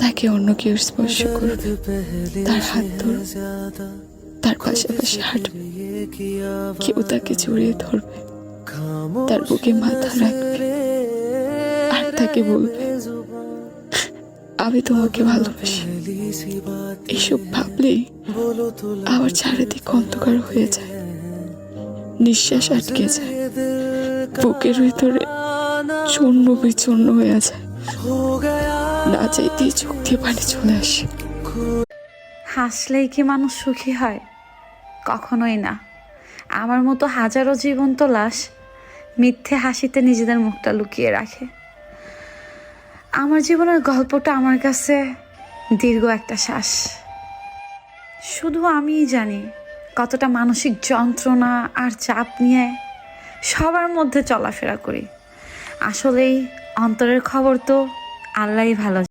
তাকে অন্য কেউ স্পর্শ করবে, তার হাত ধরবে, তার পাশাপাশি হাঁটবে, কেউ তাকে জড়িয়ে ধরবে, তার বুকে মাথা রাখবে আর তাকে বলবে আমি তোমাকে ভালোবাসি। এসব ভাবলেই আমার চারিদিক অন্ধকার হয়ে যায়, নিঃশ্বাস আটকে যায়, বুকের ভিতরে চূর্ণ বিচূর্ণ হয়ে যায়, না চাইতেই চোখ দিয়ে পানি চলে আসে। হাসলেই কি মানুষ সুখী হয়? কখনোই না। আমার মতো হাজারো জীবন্ত লাশ মিথ্যে হাসিতে নিজেদের মুখটা লুকিয়ে রাখে। আমার জীবনের গল্পটা আমার কাছে দীর্ঘ একটা শ্বাস। শুধু আমিই জানি কতটা মানসিক যন্ত্রণা আর চাপ নিয়ে সবার মধ্যে চলাফেরা করি। আসলেই অন্তরের খবর তো আল্লাহই ভালো।